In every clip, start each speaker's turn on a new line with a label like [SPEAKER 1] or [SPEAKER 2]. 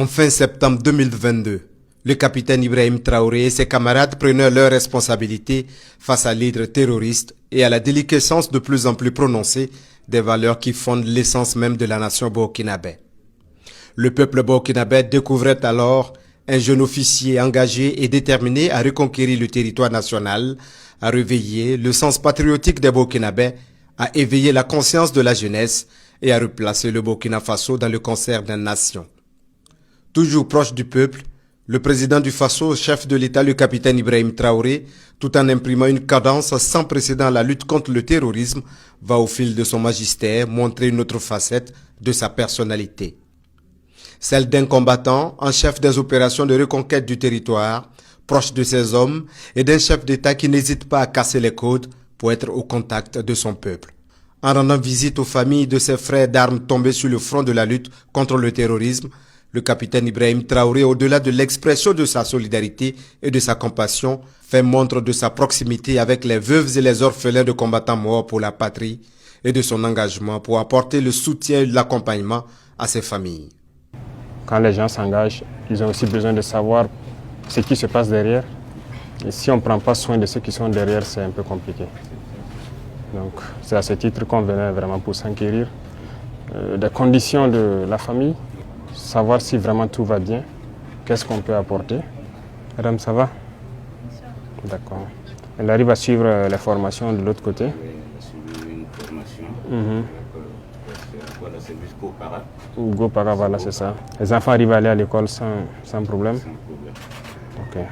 [SPEAKER 1] En fin septembre 2022, le capitaine Ibrahim Traoré et ses camarades prenaient leurs responsabilités face à l'hydre terroriste et à la déliquescence de plus en plus prononcée des valeurs qui fondent l'essence même de la nation burkinabé. Le peuple burkinabé découvrait alors un jeune officier engagé et déterminé à reconquérir le territoire national, à réveiller le sens patriotique des Burkinabés, à éveiller la conscience de la jeunesse et à replacer le Burkina Faso dans le concert des nations. Toujours proche du peuple, le président du Faso, chef de l'État, le capitaine Ibrahim Traoré, tout en imprimant une cadence sans précédent à la lutte contre le terrorisme, va au fil de son magistère montrer une autre facette de sa personnalité. Celle d'un combattant en chef des opérations de reconquête du territoire, proche de ses hommes, et d'un chef d'État qui n'hésite pas à casser les codes pour être au contact de son peuple. En rendant visite aux familles de ses frères d'armes tombés sur le front de la lutte contre le terrorisme, le capitaine Ibrahim Traoré, au-delà de l'expression de sa solidarité et de sa compassion, fait montre de sa proximité avec les veuves et les orphelins de combattants morts pour la patrie et de son engagement pour apporter le soutien et l'accompagnement à ces familles.
[SPEAKER 2] Quand les gens s'engagent, ils ont aussi besoin de savoir ce qui se passe derrière. Et si on ne prend pas soin de ceux qui sont derrière, c'est un peu compliqué. Donc c'est à ce titre qu'on venait vraiment pour s'enquérir des conditions de la famille, savoir si vraiment tout va bien, qu'est-ce qu'on peut apporter. Madame, ça va? D'accord. Elle arrive à suivre les formations de l'autre côté?
[SPEAKER 3] Oui, elle a suivi une formation. Voilà, c'est jusqu'au para.
[SPEAKER 2] Go para, voilà, c'est ça. Les enfants arrivent à aller à l'école sans problème?
[SPEAKER 3] Sans problème.
[SPEAKER 2] Ok.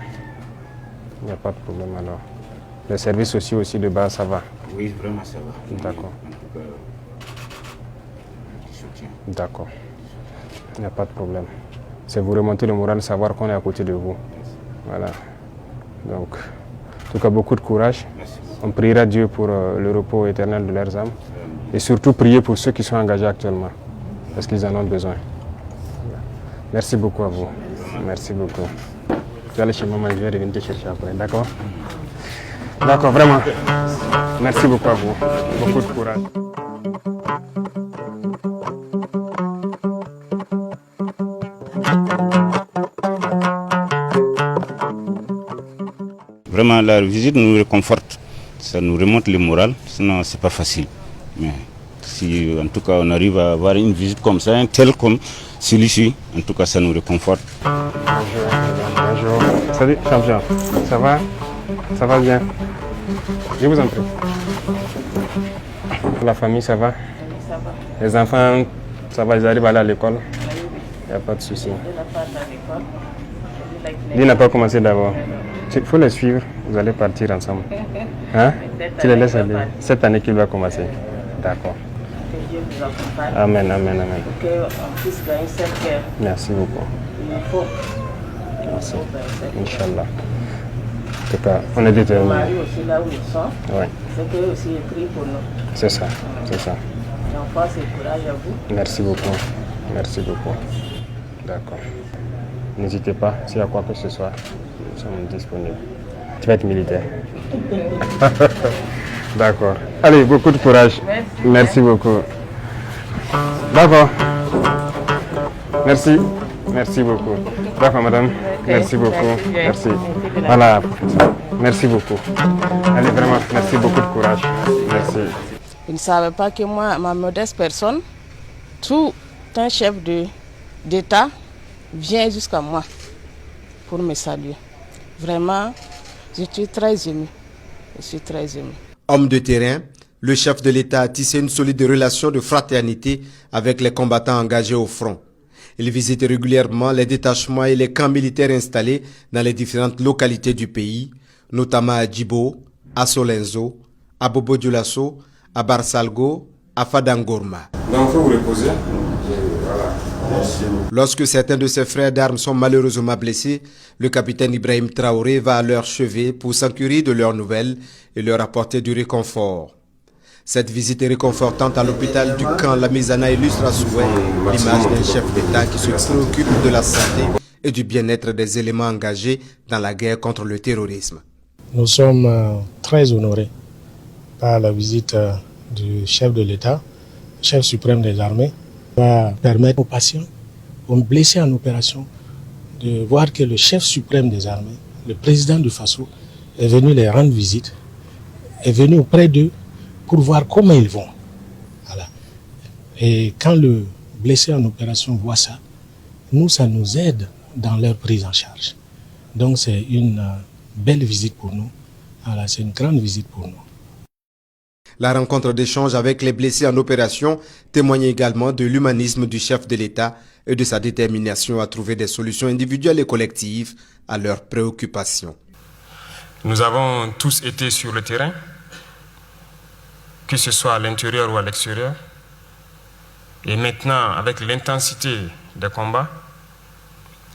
[SPEAKER 2] Il n'y a pas de problème alors. Les services aussi de base, ça va?
[SPEAKER 3] Oui, vraiment ça va.
[SPEAKER 2] D'accord.
[SPEAKER 3] En tout cas, du soutien.
[SPEAKER 2] D'accord. Il n'y a pas de problème. C'est vous remonter le moral, savoir qu'on est à côté de vous. Voilà. Donc, en tout cas, beaucoup de courage.
[SPEAKER 3] Merci.
[SPEAKER 2] On priera Dieu pour le repos éternel de leurs âmes. Et surtout prier pour ceux qui sont engagés actuellement, parce qu'ils en ont besoin. Merci beaucoup à vous. Merci beaucoup. Tu vas aller chez maman, je vais revenir te chercher après, d'accord? D'accord, vraiment. Merci beaucoup à vous. Beaucoup de courage.
[SPEAKER 3] Vraiment, la visite nous réconforte. Ça nous remonte le moral, sinon c'est pas facile. Mais si en tout cas on arrive à avoir une visite comme ça, telle comme celui-ci, en tout cas ça nous réconforte.
[SPEAKER 2] Bonjour. Salut, champion. Ça va? Ça va bien? Je vous en prie. La famille, ça va?
[SPEAKER 4] Oui, ça va.
[SPEAKER 2] Les enfants, ça va, ils arrivent à aller à l'école? Il n'y a pas de souci. Lui n'a pas commencé d'abord. Il faut les suivre, vous allez partir ensemble. Hein? Tu les laisses aller. Cette année qu'il va commencer. D'accord.
[SPEAKER 4] Que Dieu vous accompagne.
[SPEAKER 2] Amen, amen, amen.
[SPEAKER 4] Pour qu'on puisse gagner cette guerre.
[SPEAKER 2] Merci beaucoup.
[SPEAKER 4] Il nous faut.
[SPEAKER 2] Merci.
[SPEAKER 4] Il
[SPEAKER 2] Inch'Allah. En tout cas, on est
[SPEAKER 4] nos
[SPEAKER 2] déterminés.
[SPEAKER 4] maris aussi là où ils sont.
[SPEAKER 2] Oui,
[SPEAKER 4] C'est qu'eux aussi ils prient pour nous.
[SPEAKER 2] c'est ça, c'est ça.
[SPEAKER 4] Et on force et courage à vous.
[SPEAKER 2] Merci beaucoup. Merci beaucoup. D'accord. N'hésitez pas, s'il y a quoi que ce soit, nous sommes disponibles. Tu vas être militaire. D'accord. Allez, beaucoup de courage.
[SPEAKER 4] Merci.
[SPEAKER 2] Merci beaucoup. D'accord. Merci. Merci beaucoup. D'accord, madame. Merci beaucoup. Merci. Voilà. Merci beaucoup. Allez, vraiment, merci beaucoup de courage. Merci.
[SPEAKER 4] Ils ne savaient pas que moi, ma modeste personne, tout un chef d'État vient jusqu'à moi pour me saluer. Vraiment, je suis très émue. Je suis très émue.
[SPEAKER 1] Homme de terrain, le chef de l'État a tissé une solide relation de fraternité avec les combattants engagés au front. Il visite régulièrement les détachements et les camps militaires installés dans les différentes localités du pays, notamment à Djibo, à Solenzo, à Bobo-Dioulasso, à Barsalgo, à Fadangorma.
[SPEAKER 2] Donc, il faut vous reposer.
[SPEAKER 1] Lorsque certains de ses frères d'armes sont malheureusement blessés, le capitaine Ibrahim Traoré va à leur chevet pour s'enquérir de leurs nouvelles et leur apporter du réconfort. Cette visite est réconfortante à l'hôpital du camp Lamizana illustre à souhait l'image d'un chef d'État qui se préoccupe de la santé et du bien-être des éléments engagés dans la guerre contre le terrorisme.
[SPEAKER 5] Nous sommes très honorés par la visite du chef de l'État, chef suprême des armées, va permettre aux patients, blessés en opération, de voir que le chef suprême des armées, le président du Faso, est venu les rendre visite, est venu auprès d'eux pour voir comment ils vont. Voilà. Et quand le blessé en opération voit ça, ça nous aide dans leur prise en charge. Donc c'est une belle visite pour nous. Voilà, c'est une grande visite pour nous.
[SPEAKER 1] La rencontre d'échange avec les blessés en opération témoigne également de l'humanisme du chef de l'État et de sa détermination à trouver des solutions individuelles et collectives à leurs préoccupations.
[SPEAKER 6] Nous avons tous été sur le terrain, que ce soit à l'intérieur ou à l'extérieur. Et maintenant, avec l'intensité des combats,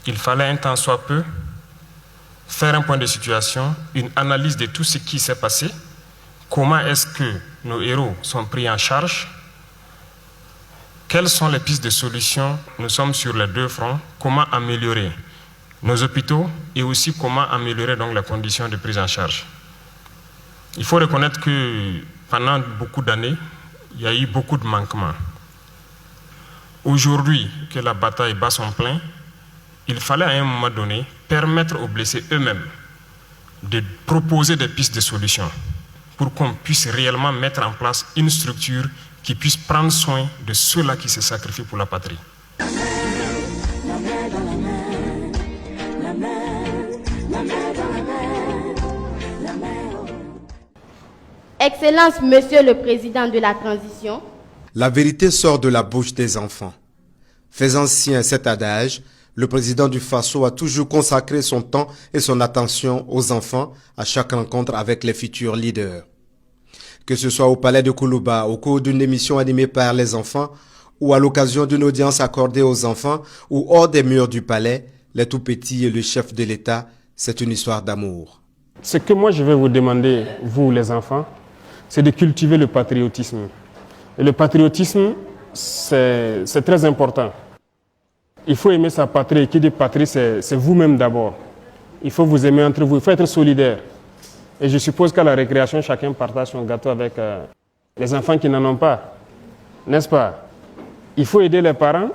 [SPEAKER 6] il fallait un temps soit peu faire un point de situation, une analyse de tout ce qui s'est passé, comment est-ce que nos héros sont pris en charge, quelles sont les pistes de solutions, nous sommes sur les deux fronts, comment améliorer nos hôpitaux et aussi comment améliorer donc les conditions de prise en charge. Il faut reconnaître que pendant beaucoup d'années, il y a eu beaucoup de manquements. Aujourd'hui, que la bataille bat son plein, il fallait à un moment donné permettre aux blessés eux-mêmes de proposer des pistes de solutions pour qu'on puisse réellement mettre en place une structure qui puisse prendre soin de ceux-là qui se sacrifient pour la patrie.
[SPEAKER 7] Excellence, Monsieur le Président de la Transition.
[SPEAKER 1] La vérité sort de la bouche des enfants. Faisant sien cet adage, le président du Faso a toujours consacré son temps et son attention aux enfants à chaque rencontre avec les futurs leaders. Que ce soit au palais de Koulouba, au cours d'une émission animée par les enfants, ou à l'occasion d'une audience accordée aux enfants, ou hors des murs du palais, les tout-petits et le chef de l'État, c'est une histoire d'amour.
[SPEAKER 2] Ce que moi je vais vous demander, vous les enfants, c'est de cultiver le patriotisme. Et le patriotisme, c'est très important. Il faut aimer sa patrie. Et qui dit patrie, c'est vous-même d'abord. Il faut vous aimer entre vous. Il faut être solidaire. Et je suppose qu'à la récréation, chacun partage son gâteau avec les enfants qui n'en ont pas. N'est-ce pas? Il faut aider les parents,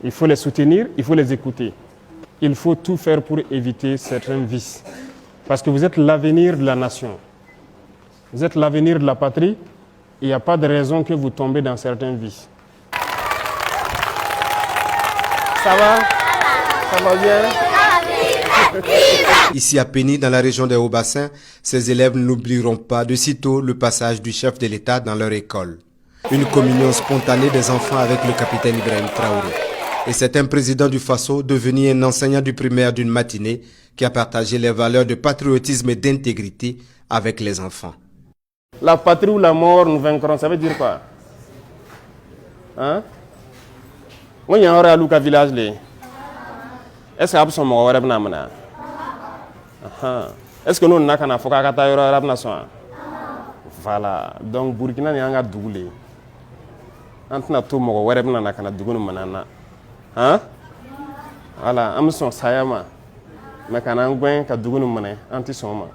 [SPEAKER 2] il faut les soutenir, il faut les écouter. Il faut tout faire pour éviter certains vices. Parce que vous êtes l'avenir de la nation. Vous êtes l'avenir de la patrie. Il n'y a pas de raison que vous tombez dans certains vices. Ça va? Ça va bien?
[SPEAKER 1] Ici à Péni, dans la région des Hauts-Bassins, ces élèves n'oublieront pas de sitôt le passage du chef de l'État dans leur école. Une communion spontanée des enfants avec le capitaine Ibrahim Traoré. Et c'est un président du Faso devenu un enseignant du primaire d'une matinée qui a partagé les valeurs de patriotisme et d'intégrité avec les enfants.
[SPEAKER 2] La patrie ou la mort, nous vaincrons, ça veut dire quoi? Hein? Moi, il y a un Luka village. Est-ce que vous avez un est-ce que nous avons un Fokakata? Voilà. Donc, Burkina n'est pas doublé. Antna tout mon web n'a qu'un double manana. Hein? Voilà. Amson Sayama. Mais qu'un anguin qu'a double mané, anti-soma.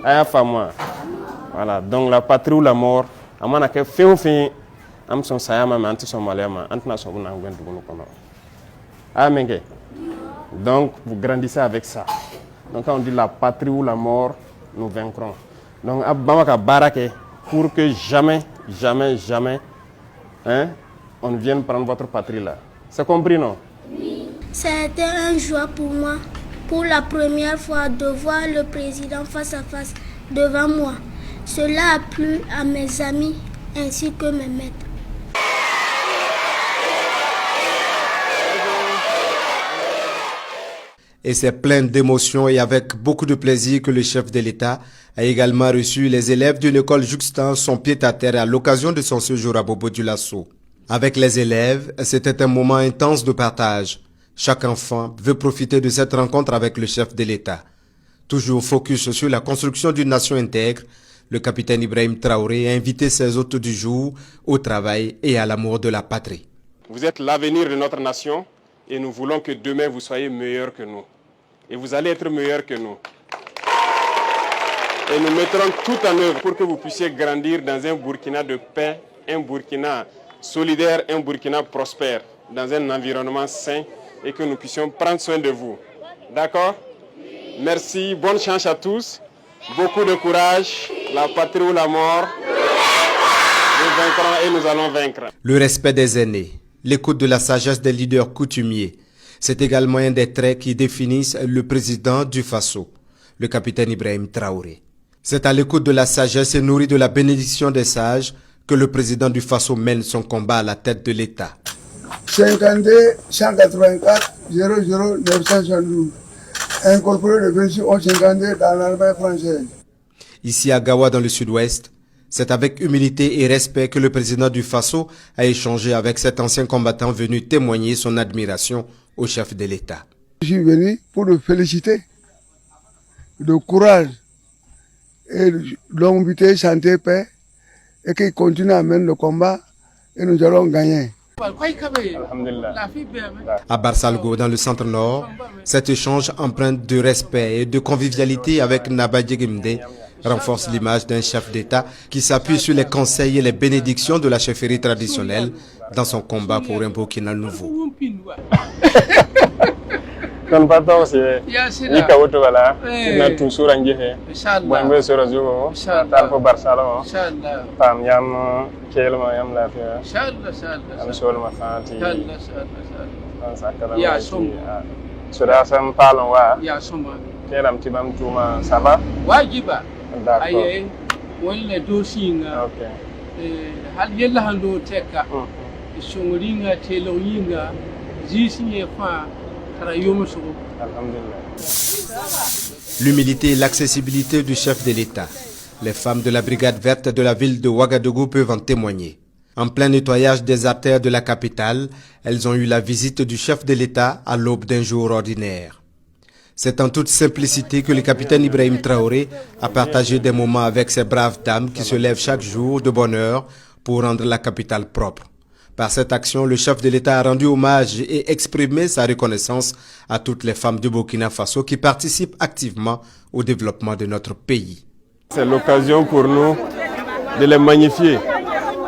[SPEAKER 2] Aya femme. Voilà. Donc, la patrie ou la mort, à mon accueil, fait au fin. Amson Sayama, mais anti-somalema, anti-nasoma, anguin double commun. Amen. Donc, vous grandissez avec ça. Donc, quand on dit la patrie ou la mort, nous vaincrons. Donc, Abamaka Barake, pour que jamais, on ne vienne prendre votre patrie là. C'est compris, non?
[SPEAKER 8] Oui. C'était un joie pour moi, pour la première fois, de voir le président face à face devant moi. Cela a plu à mes amis ainsi que mes maîtres.
[SPEAKER 1] Et c'est plein d'émotions et avec beaucoup de plaisir que le chef de l'État a également reçu les élèves d'une école jouxtant son pied-à-terre à l'occasion de son séjour à Bobo-Dioulasso. Avec les élèves, c'était un moment intense de partage. Chaque enfant veut profiter de cette rencontre avec le chef de l'État. Toujours focus sur la construction d'une nation intègre, le capitaine Ibrahim Traoré a invité ses hôtes du jour au travail et à l'amour de la patrie.
[SPEAKER 2] Vous êtes l'avenir de notre nation et nous voulons que demain vous soyez meilleurs que nous. Et vous allez être meilleurs que nous. Et nous mettrons tout en œuvre pour que vous puissiez grandir dans un Burkina de paix, un Burkina solidaire, un Burkina prospère. dans un environnement sain et que nous puissions prendre soin de vous. D'accord? Merci, bonne chance à tous, beaucoup de courage, la patrie ou la mort, nous vaincrons et nous allons vaincre.
[SPEAKER 1] Le respect des aînés, l'écoute de la sagesse des leaders coutumiers, c'est également un des traits qui définissent le président du Faso, le capitaine Ibrahim Traoré. C'est à l'écoute de la sagesse et nourri de la bénédiction des sages que le président du Faso mène son combat à la tête de l'État.
[SPEAKER 9] 52 184 00 972, incorporé le 26 52 dans l'armée française.
[SPEAKER 1] Ici à Gawa dans le sud-ouest, c'est avec humilité et respect que le président du Faso a échangé avec cet ancien combattant venu témoigner son admiration au chef de l'État.
[SPEAKER 9] Je suis venu pour le féliciter de courage et longue vitesse, santé, paix, et qu'il continue à mener le combat et nous allons gagner.
[SPEAKER 1] À Barsalgo, dans le centre-nord, cet échange empreint de respect et de convivialité avec Naba Djegimde renforce l'image d'un chef d'État qui s'appuie sur les conseils et les bénédictions de la chefferie traditionnelle dans son combat pour un Burkina nouveau. L'humilité et l'accessibilité du chef de l'État. Les femmes de la brigade verte de la ville de Ouagadougou peuvent en témoigner. En plein nettoyage des artères de la capitale, elles ont eu la visite du chef de l'État à l'aube d'un jour ordinaire. C'est en toute simplicité que le capitaine Ibrahim Traoré a partagé des moments avec ces braves dames qui se lèvent chaque jour de bonne heure pour rendre la capitale propre. Par cette action, le chef de l'État a rendu hommage et exprimé sa reconnaissance à toutes les femmes du Burkina Faso qui participent activement au développement de notre pays.
[SPEAKER 2] C'est l'occasion pour nous de les magnifier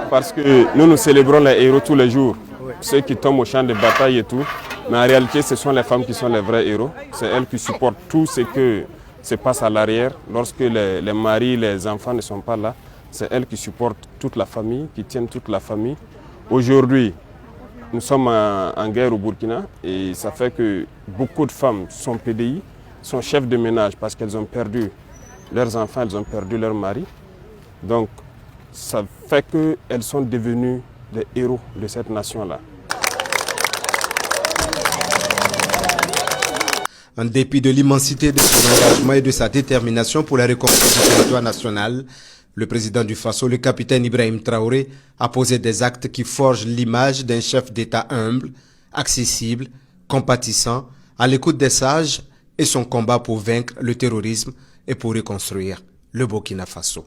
[SPEAKER 2] parce que nous célébrons les héros tous les jours, ceux qui tombent au champ de bataille et tout. Mais en réalité, ce sont les femmes qui sont les vrais héros. C'est elles qui supportent tout ce qui se passe à l'arrière. Lorsque les maris, les enfants ne sont pas là, c'est elles qui supportent toute la famille, qui tiennent toute la famille. Aujourd'hui, nous sommes en guerre au Burkina et ça fait que beaucoup de femmes sont PDI, sont chefs de ménage parce qu'elles ont perdu leurs enfants, elles ont perdu leur mari. Donc, ça fait qu'elles sont devenues des héros de cette nation-là.
[SPEAKER 1] En dépit de l'immensité de son engagement et de sa détermination pour la reconquête du territoire national, le président du Faso, le capitaine Ibrahim Traoré, a posé des actes qui forgent l'image d'un chef d'État humble, accessible, compatissant, à l'écoute des sages et son combat pour vaincre le terrorisme et pour reconstruire le Burkina Faso.